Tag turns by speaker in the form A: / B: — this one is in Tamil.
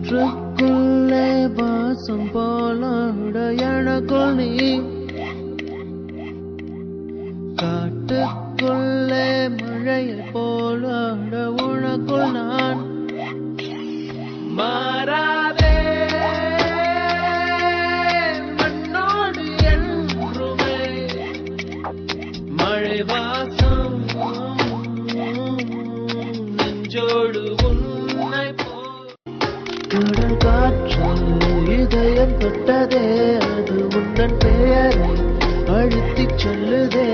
A: காற்றுக்குள்ளே வாசம் போலாட எனக்குள் நீ, காட்டுக்குள்ளே மழையை போலாட உனக்குள் நான். மாறாதே மண்ணோடு என்றுமே மழை வாசம் நெஞ்சோடு உன்னை கடல் காற்று இதயம் தொட்டதே, அது உந்தன் பெயரை அழுத்திச் சொல்லுதே.